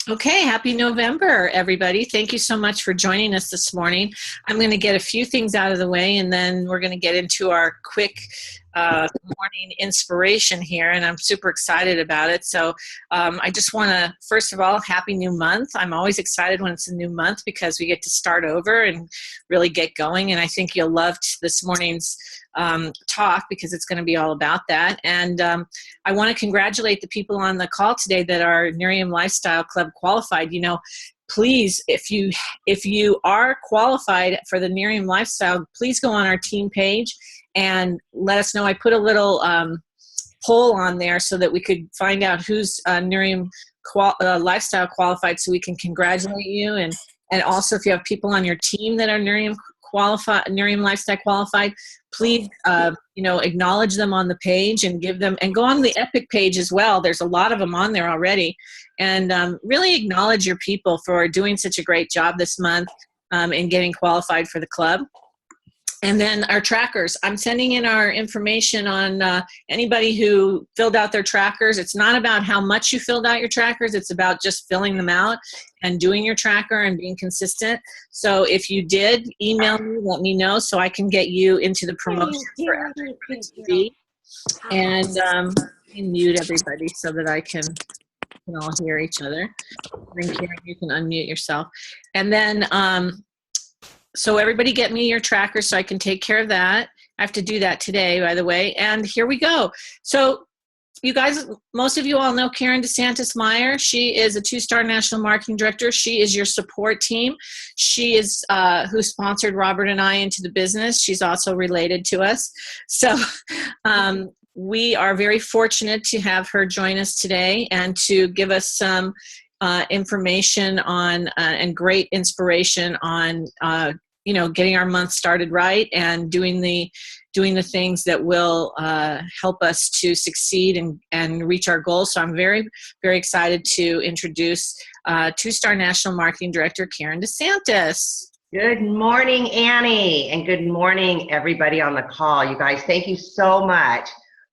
Okay, happy November, everybody. Thank you so much for joining us this morning. I'm going to get a few things out of the way, and then we're going to get into our quick morning inspiration here, and I'm super excited about it. So I just want to, first of all, happy new month. I'm always excited when it's a new month because we get to start over and really get going, and I think you'll love this morning's talk because it's going to be all about that. And I want to congratulate the people on the call today that are Nerium Lifestyle Club qualified. You know, please, if you are qualified for the Nerium Lifestyle, please go on our team page and let us know. I put a little poll on there so that we could find out who's Nerium Lifestyle qualified, so we can congratulate you. And also, if you have people on your team that are Nerium Lifestyle qualified, please acknowledge them on the page and give them, and go on the Epic page as well. There's a lot of them on there already, and really acknowledge your people for doing such a great job this month in getting qualified for the club. And then our trackers. I'm sending in our information on anybody who filled out their trackers. It's not about how much you filled out your trackers. It's about just filling them out and doing your tracker and being consistent. So if you did, email me, let me know so I can get you into the promotion for TV. And mute everybody so that I can all hear each other. Karen, you can unmute yourself. And then so everybody get me your tracker so I can take care of that. I have to do that today, by the way. And here we go. So you guys, most of you all know Karen DeSantis Meyer. She is a 2-star national marketing director. She is your support team. She is who sponsored Robert and I into the business. She's also related to us. So we are very fortunate to have her join us today and to give us some information on and great inspiration on getting our month started right and doing the things that will help us to succeed and reach our goals. So I'm very, very excited to introduce 2-star national marketing director Karen DeSantis. Good morning, Annie, and good morning, everybody on the call. You guys, thank you so much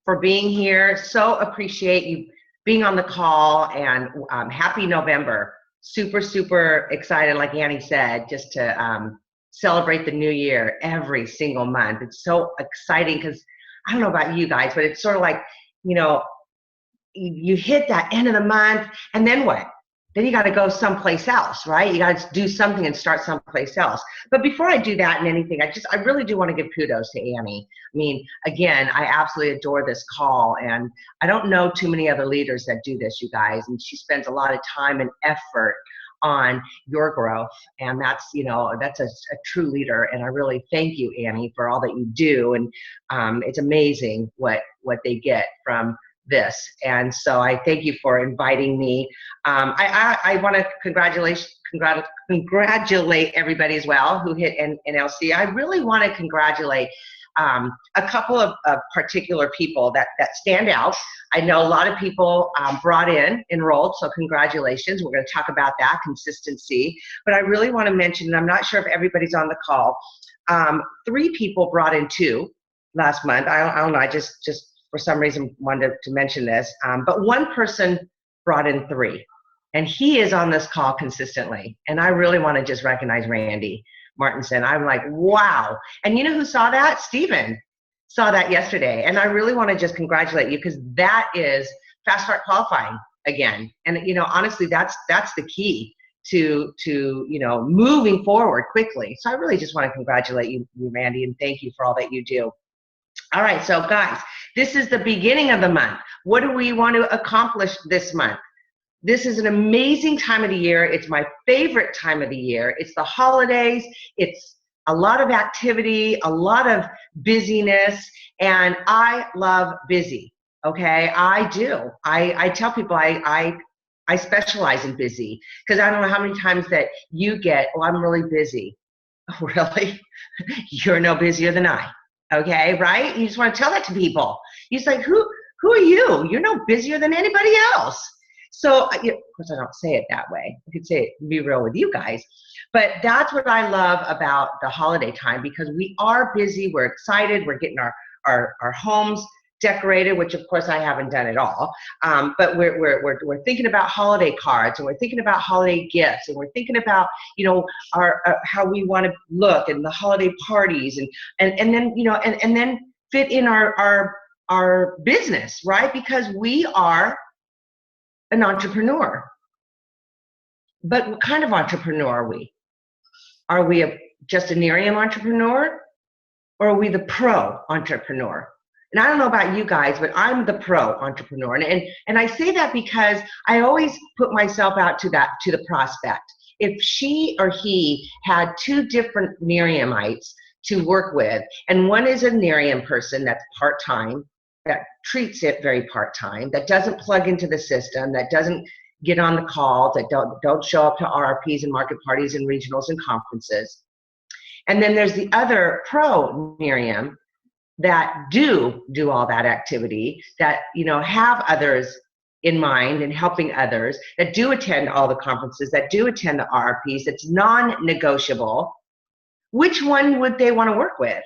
for being here. So appreciate you being on the call, and happy November. Super, super excited, like Annie said, just to celebrate the new year every single month. It's so exciting because I don't know about you guys, but it's sort of like, you hit that end of the month, and then what? Then you got to go someplace else, right? You got to do something and start someplace else. But before I do that and anything, I really do want to give kudos to Annie. I mean, again, I absolutely adore this call, and I don't know too many other leaders that do this, you guys. And she spends a lot of time and effort on your growth, and that's a true leader. And I really thank you, Annie, for all that you do. And it's amazing what they get from this. And so I thank you for inviting me. I want to congratulate everybody as well who hit NLC. I really want to congratulate a couple of particular people that stand out. I know a lot of people enrolled, so congratulations. We're going to talk about that, consistency. But I really want to mention, and I'm not sure if everybody's on the call, 3 people brought in 2 last month. I don't know, I just for some reason wanted to mention this, but one person brought in 3, and he is on this call consistently. And I really want to just recognize Randy Martinson. I'm like, wow. And you know who saw that? Steven saw that yesterday. And I really want to just congratulate you, because that is fast start qualifying again. And honestly, that's the key to moving forward quickly. So I really just want to congratulate you, Randy, and thank you for all that you do. All right, so guys, this is the beginning of the month. What do we want to accomplish this month? This is an amazing time of the year. It's my favorite time of the year. It's the holidays. It's a lot of activity, a lot of busyness, and I love busy, okay? I do. I tell people I specialize in busy, because I don't know how many times that you get, oh, I'm really busy. Oh, really? You're no busier than I. Okay, right? You just want to tell that to people. You're just like, who are you? You're no busier than anybody else. So, of course, I don't say it that way. I could say it, be real with you guys. But that's what I love about the holiday time, because we are busy, we're excited, we're getting our homes decorated, which of course I haven't done at all. But we're thinking about holiday cards, and we're thinking about holiday gifts, and we're thinking about, our how we want to look, and the holiday parties, and then, and then fit in our business, right? Because we are an entrepreneur. But what kind of entrepreneur are we? Are we just a Nerium entrepreneur, or are we the pro entrepreneur? And I don't know about you guys, but I'm the pro entrepreneur. And I say that because I always put myself out to the prospect. If she or he had two different Neriumites to work with, and one is a Nerium person that's part-time, that treats it very part-time, that doesn't plug into the system, that doesn't get on the call, that don't show up to RRPs and market parties and regionals and conferences. And then there's the other pro Nerium that do all that activity, that have others in mind and helping others, that do attend all the conferences, that do attend the RRPs, that's non-negotiable. Which one would they want to work with?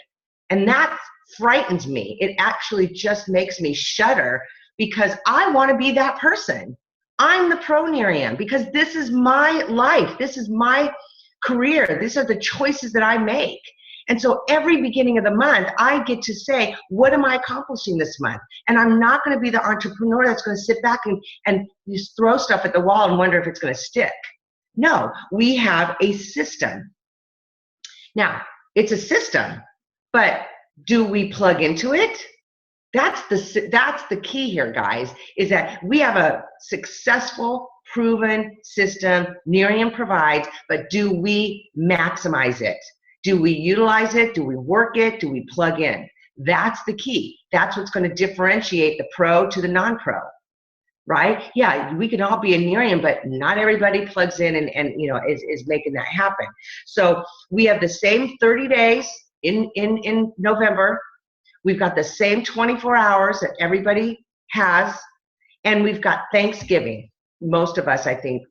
And that frightens me. It actually just makes me shudder, because I want to be that person. I'm the pro Nerium, because this is my life. This is my career. These are the choices that I make. And so every beginning of the month, I get to say, what am I accomplishing this month? And I'm not going to be the entrepreneur that's going to sit back and just throw stuff at the wall and wonder if it's going to stick. No, we have a system. Now, it's a system, but do we plug into it? That's the key here, guys, is that we have a successful, proven system Nerium provides, but do we maximize it? Do we utilize it? Do we work it? Do we plug in? That's the key. That's what's going to differentiate the pro to the non-pro, right? Yeah, we can all be a Nerium, but not everybody plugs in and is making that happen. So we have the same 30 days in November. We've got the same 24 hours that everybody has, and we've got Thanksgiving. Most of us, I think,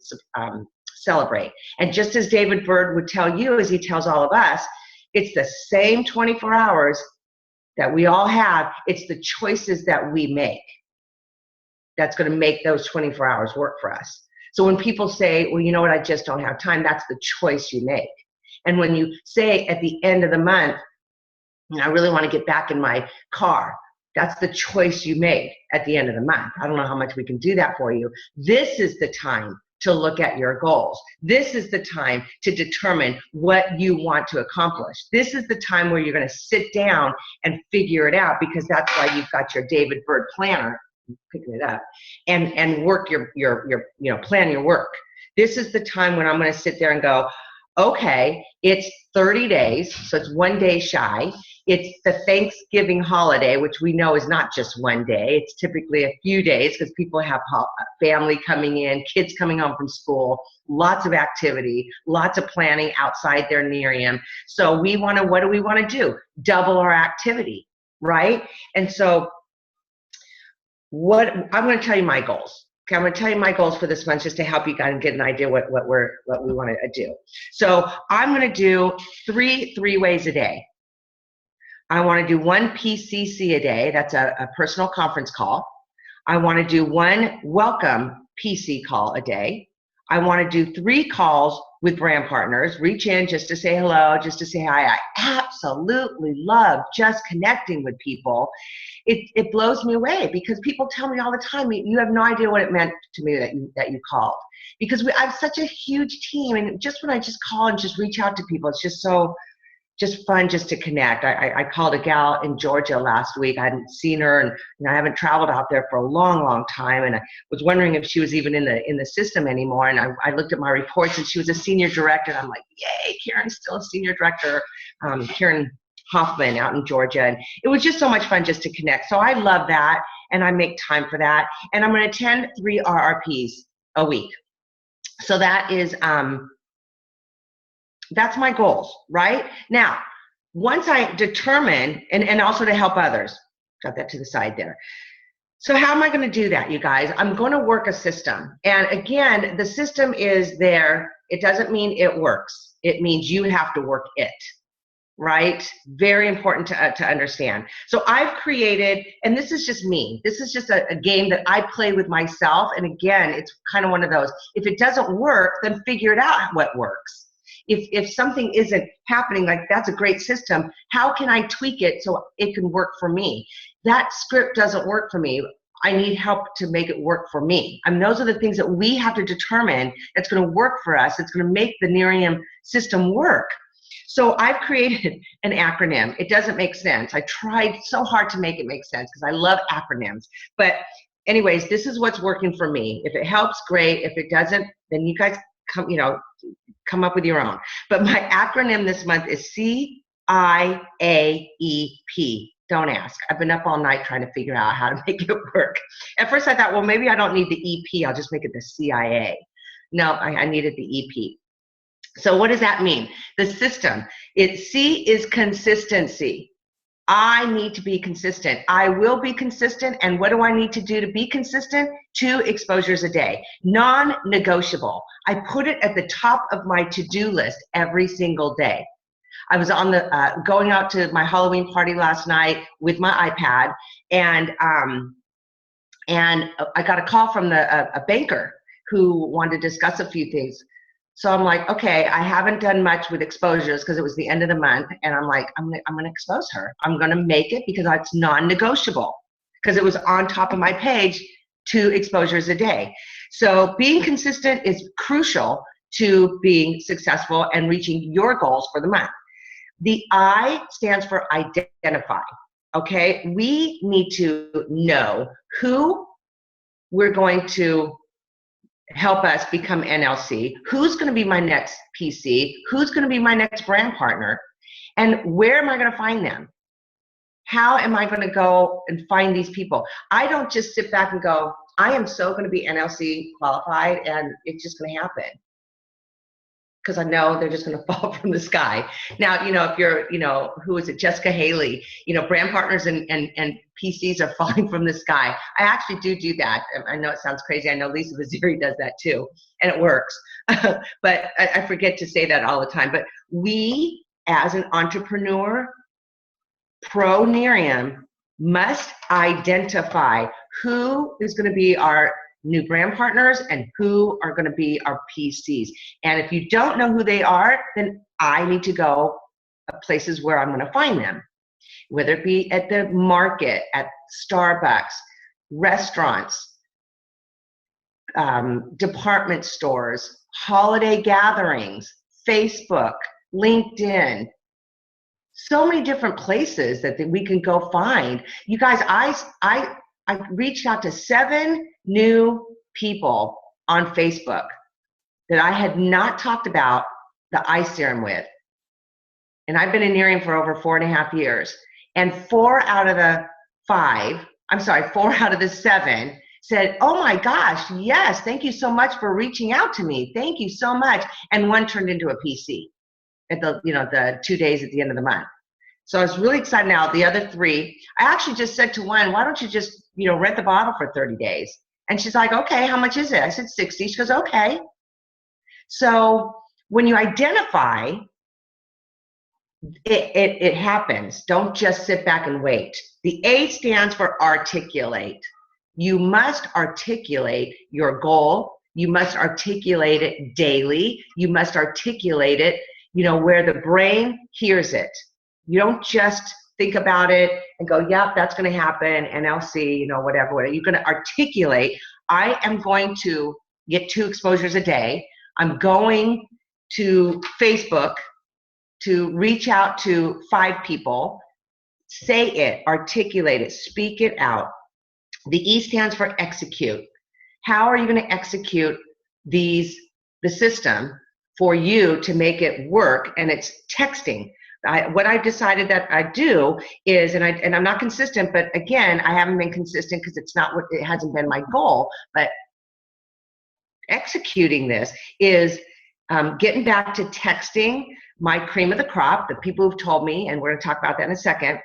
celebrate. And just as David Bird would tell you, as he tells all of us, it's the same 24 hours that we all have. It's the choices that we make that's going to make those 24 hours work for us. So when people say, well, you know what, I just don't have time, that's the choice you make. And when you say at the end of the month, I really want to get back in my car, that's the choice you made at the end of the month. I don't know how much we can do that for you. This is the time to look at your goals. This is the time to determine what you want to accomplish. This is the time where you're going to sit down and figure it out, because that's why you've got your David Bird planner, picking it up, and work your plan your work. This is the time when I'm going to sit there and go, okay, it's 30 days, so it's 1 day shy. It's the Thanksgiving holiday, which we know is not just 1 day. It's typically a few days, because people have family coming in, kids coming home from school, lots of activity, lots of planning outside their Nerium. So what do we want to do? Double our activity, right? And so I'm going to tell you my goals. Okay, I'm going to tell you my goals for this month, just to help you guys get an idea what we want to do. So I'm going to do three ways a day. I want to do one PCC a day. That's a personal conference call. I want to do one welcome PC call a day. I want to do 3 calls with brand partners. Reach in just to say hello, just to say hi. I absolutely love just connecting with people. It blows me away, because people tell me all the time, you have no idea what it meant to me that you called. Because I have such a huge team, and just when I just call and just reach out to people, it's just so fun just to connect. I called a gal in Georgia last week. I hadn't seen her, and I haven't traveled out there for a long time, and I was wondering if she was even in the system anymore. And I looked at my reports, and she was a senior director, and I'm like, yay, Karen's still a senior director. Karen Hoffman out in Georgia, and it was just so much fun just to connect. So I love that, and I make time for that. And I'm going to attend 3 RRPs a week. So that is that's my goals, right? Now, once I determine, and also to help others, got that to the side there. So how am I going to do that, you guys? I'm going to work a system. And again, the system is there. It doesn't mean it works. It means you have to work it, right? Very important to understand. So I've created, and this is just me, this is just a game that I play with myself. And again, it's kind of one of those, if it doesn't work, then figure it out what works. If something isn't happening, like that's a great system, how can I tweak it so it can work for me? That script doesn't work for me. I need help to make it work for me. I mean, those are the things that we have to determine that's going to work for us. It's going to make the Nerium system work. So I've created an acronym. It doesn't make sense. I tried so hard to make it make sense because I love acronyms. But anyways, this is what's working for me. If it helps, great. If it doesn't, then you guys come up with your own. But my acronym this month is CIAEP. Don't ask. I've been up all night trying to figure out how to make it work. At first I thought, well, maybe I don't need the EP. I'll just make it the CIA. No, I needed the EP. So what does that mean? The system. C is consistency. I need to be consistent. I will be consistent. And what do I need to do to be consistent? 2 exposures a day. Non-negotiable. I put it at the top of my to-do list every single day. I was on the going out to my Halloween party last night with my iPad, and I got a call from a banker who wanted to discuss a few things. So I'm like, okay, I haven't done much with exposures because it was the end of the month, and I'm like, I'm going to expose her. I'm going to make it because it's non-negotiable because it was on top of my page, 2 exposures a day. So being consistent is crucial to being successful and reaching your goals for the month. The I stands for identify, okay? We need to know who we're going to help us become NLC, who's going to be my next PC, who's going to be my next brand partner, and where am I going to find them? How am I going to go and find these people? I don't just sit back and go, I am so going to be NLC qualified and it's just going to happen. Because I know they're just going to fall from the sky. Now, if you're, who is it, Jessica Haley, brand partners and PCs are falling from the sky. I actually do that. I know it sounds crazy. I know Lisa Vaziri does that too, and it works. But I forget to say that all the time. But we, as an entrepreneur, pro Nerium, must identify who is going to be our new brand partners and who are going to be our PCs. And if you don't know who they are, then I need to go places where I'm going to find them, whether it be at the market, at Starbucks, restaurants, department stores, holiday gatherings, Facebook, LinkedIn. So many different places that we can go find. You guys, I reached out to 7 new people on Facebook that I had not talked about the eye serum with. And I've been in Nerium for over 4.5 years. And 4 out of the 7 said, oh my gosh, yes, thank you so much for reaching out to me. Thank you so much. And 1 turned into a PC at the 2 days at the end of the month. So I was really excited. Now the other 3, I actually just said to one, why don't you just, rent the bottle for 30 days? And she's like, okay, how much is it? I said 60. She goes, okay. So when you identify, it happens. Don't just sit back and wait. The A stands for articulate. You must articulate your goal. You must articulate it daily. You must articulate it, where the brain hears it. You don't just think about it and go, yeah, that's going to happen, NLC, whatever. You're going to articulate, I am going to get 2 exposures a day. I'm going to Facebook to reach out to 5 people. Say it, articulate it, speak it out. The E stands for execute. How are you going to execute the system for you to make it work? And it's texting. What I've decided that I do is, and I'm not consistent, but again, I haven't been consistent because it hasn't been my goal, but executing this is getting back to texting my cream of the crop, the people who've told me, and we're going to talk about that in a second,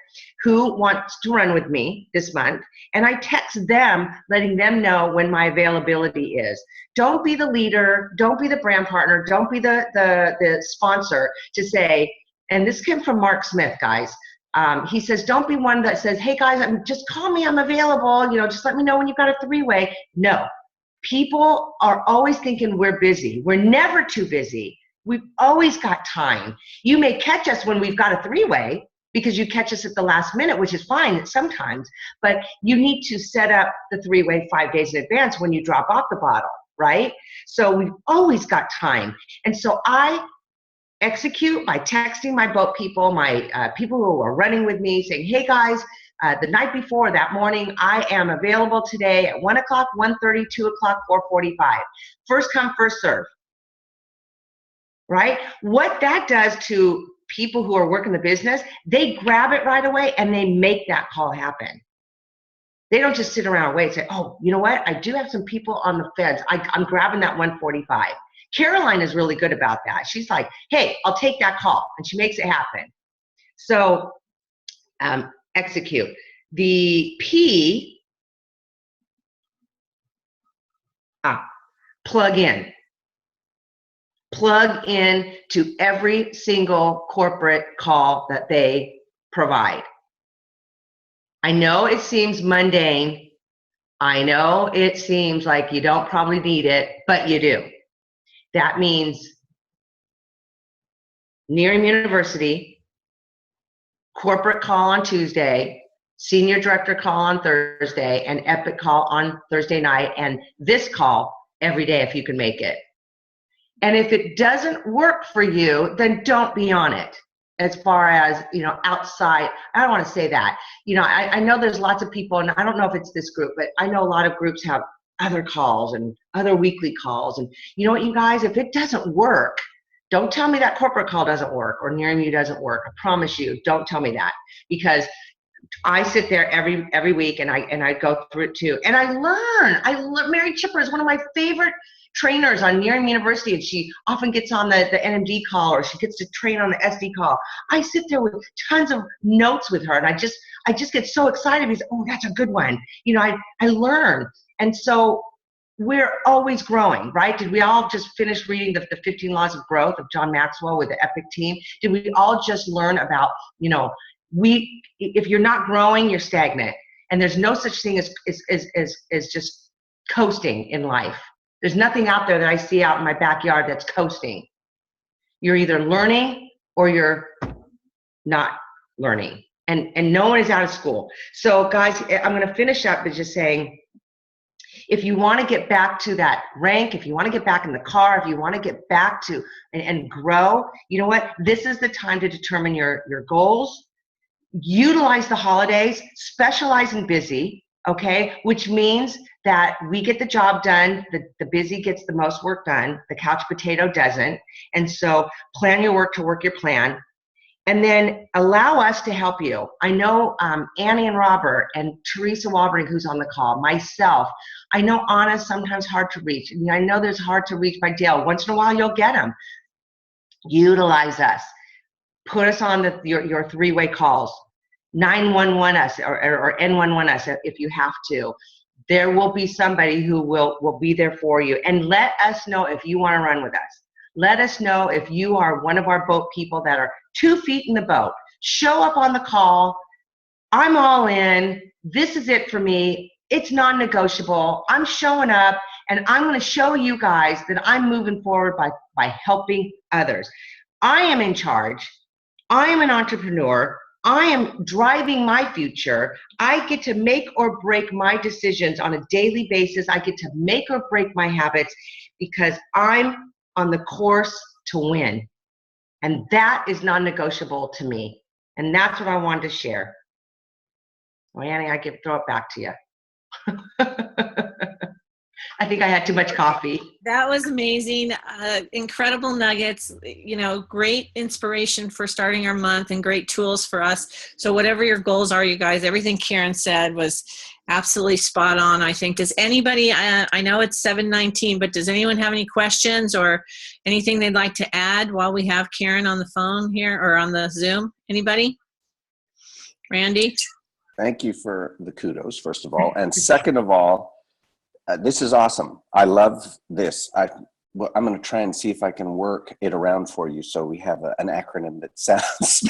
who wants to run with me this month, and I text them, letting them know when my availability is. Don't be the leader, don't be the brand partner, don't be the sponsor to say, And this came from Mark Smith, guys. He says, don't be one that says, hey guys, just call me, I'm available. Just let me know when you've got a three-way. No, people are always thinking we're busy. We're never too busy. We've always got time. You may catch us when we've got a three-way because you catch us at the last minute, which is fine sometimes, but you need to set up the three-way 5 days in advance when you drop off the bottle, right? So we've always got time. And so I execute by texting my boat people, my people who are running with me, saying, hey guys, the night before, that morning, I am available today at 1 o'clock, 1:30, 2 o'clock, 4:45. First come, first serve, right? What that does to people who are working the business, they grab it right away and they make that call happen. They don't just sit around and wait and say, oh, you know what? I do have some people on the fence. I'm grabbing that 1:45. Caroline is really good about that. She's like, hey, I'll take that call. And she makes it happen. So execute. The P, plug in. Plug in to every single corporate call that they provide. I know it seems mundane. I know it seems like you don't probably need it, but you do. That means Nearium University, corporate call on Tuesday, senior director call on Thursday, and epic call on Thursday night, and this call every day if you can make it. And if it doesn't work for you, then don't be on it. As far as, outside, I don't want to say that. I know there's lots of people, and I don't know if it's this group, but I know a lot of groups have other calls and other weekly calls. And you know what, you guys, if it doesn't work, don't tell me that corporate call doesn't work or Nearium doesn't work. I promise you, don't tell me that, because I sit there every week and I go through it too. And I learn. Mary Chipper is one of my favorite trainers on Nearium University, and she often gets on the NMD call, or she gets to train on the SD call. I sit there with tons of notes with her, and I just get so excited because, oh, that's a good one. I learn. And so we're always growing, right? Did we all just finish reading the 15 Laws of Growth of John Maxwell with the EPIC team? Did we all just learn about, if you're not growing, you're stagnant. And there's no such thing as just coasting in life. There's nothing out there that I see out in my backyard that's coasting. You're either learning or you're not learning. And no one is out of school. So guys, I'm going to finish up by just saying, if you want to get back to that rank, if you want to get back in the car, if you want to get back to and grow, you know what? This is the time to determine your goals. Utilize the holidays, specialize in busy, okay? Which means that we get the job done, the busy gets the most work done, the couch potato doesn't. And so plan your work to work your plan. And then allow us to help you. I know Annie and Robert and Teresa Walbring, who's on the call, myself. I know Anna's sometimes hard to reach. And I know there's hard to reach by Dale. Once in a while, you'll get them. Utilize us. Put us on your three-way calls. 911 us or N11 us if you have to. There will be somebody who will be there for you. And let us know if you want to run with us. Let us know if you are one of our boat people that are 2 feet in the boat. Show up on the call. I'm all in. This is it for me. It's non-negotiable. I'm showing up, and I'm going to show you guys that I'm moving forward by helping others. I am in charge. I am an entrepreneur. I am driving my future. I get to make or break my decisions on a daily basis. I get to make or break my habits because I'm on the course to win. And that is non-negotiable to me. And that's what I wanted to share. Well, Annie, I can throw it back to you. I think I had too much coffee. That was amazing. Incredible nuggets, great inspiration for starting our month and great tools for us. So whatever your goals are, you guys, everything Karen said was absolutely spot on, I think. Does anybody, I know it's 7:19, but does anyone have any questions or anything they'd like to add while we have Karen on the phone here or on the Zoom? Anybody? Randy? Thank you for the kudos, first of all. And second of all, this is awesome. I love this. well, I'm going to try and see if I can work it around for you so we have an acronym that sounds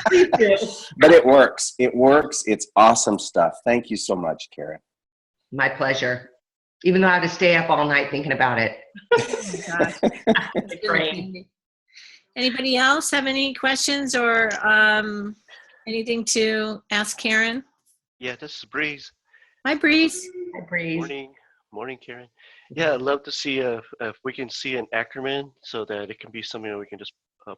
Please do. But it works. It works. It's awesome stuff. Thank you so much, Karen. My pleasure. Even though I had to stay up all night thinking about it. Oh my gosh. It's really handy. Anybody else have any questions or anything to ask Karen? Yeah, this is Breeze. Hi, Breeze. Hi, Breeze. Morning, Karen. Yeah, I'd love to see if we can see an acronym so that it can be something that we can just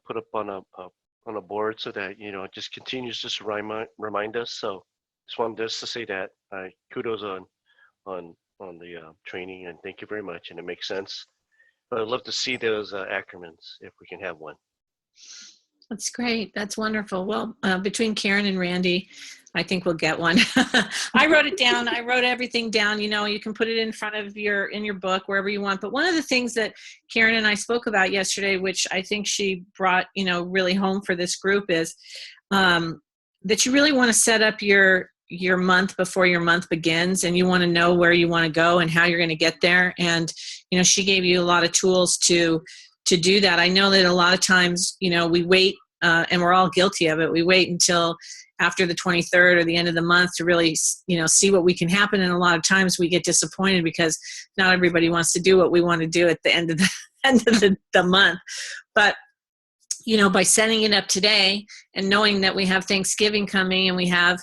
put up on a board so that it just continues just to remind us. So just wanted just to say that kudos on the training, and thank you very much. And it makes sense. But I'd love to see those acronyms if we can have one. That's great. That's wonderful. Well, between Karen and Randy, I think we'll get one. I wrote it down. I wrote everything down. You can put it in front of in your book, wherever you want. But one of the things that Karen and I spoke about yesterday, which I think she brought, really home for this group, is that you really want to set up your month before your month begins, and you want to know where you want to go and how you're going to get there. And, she gave you a lot of tools to do that. I know that a lot of times, we wait, and we're all guilty of it. We wait until after the 23rd or the end of the month to really, see what we can happen. And a lot of times we get disappointed because not everybody wants to do what we want to do at the end of the month. But, by setting it up today and knowing that we have Thanksgiving coming and we have,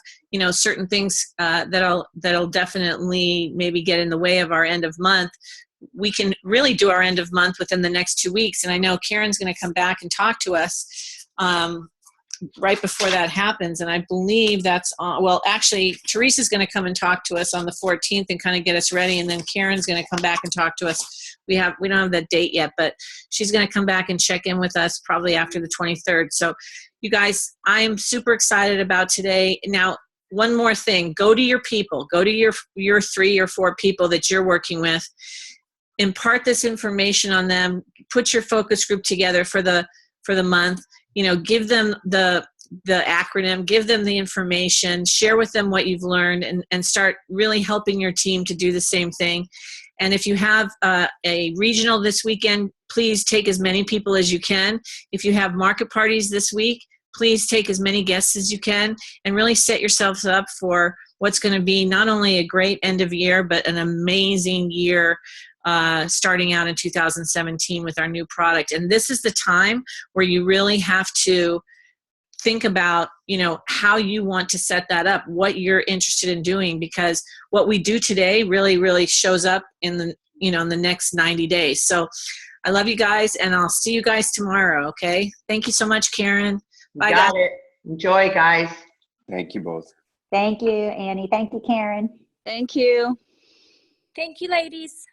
certain things that'll definitely maybe get in the way of our end of month, we can really do our end of month within the next 2 weeks. And I know Karen's going to come back and talk to us right before that happens. And I believe that's actually, Teresa's going to come and talk to us on the 14th and kind of get us ready. And then Karen's going to come back and talk to us. We don't have that date yet, but she's going to come back and check in with us probably after the 23rd. So you guys, I am super excited about today. Now, one more thing, go to your people, go to your 3 or 4 people that you're working with, impart this information on them, put your focus group together for the month, give them the acronym, give them the information, share with them what you've learned, and start really helping your team to do the same thing. And if you have a regional this weekend, please take as many people as you can. If you have market parties this week, please take as many guests as you can and really set yourselves up for what's going to be not only a great end of year, but an amazing year starting out in 2017 with our new product. And this is the time where you really have to think about, how you want to set that up, what you're interested in doing, because what we do today really, really shows up in the, in the next 90 days. So I love you guys, and I'll see you guys tomorrow. Okay. Thank you so much, Karen. Bye, Got guys. it. Enjoy, guys. Thank you both. Thank you, Annie. Thank you, Karen. Thank you. Thank you, ladies.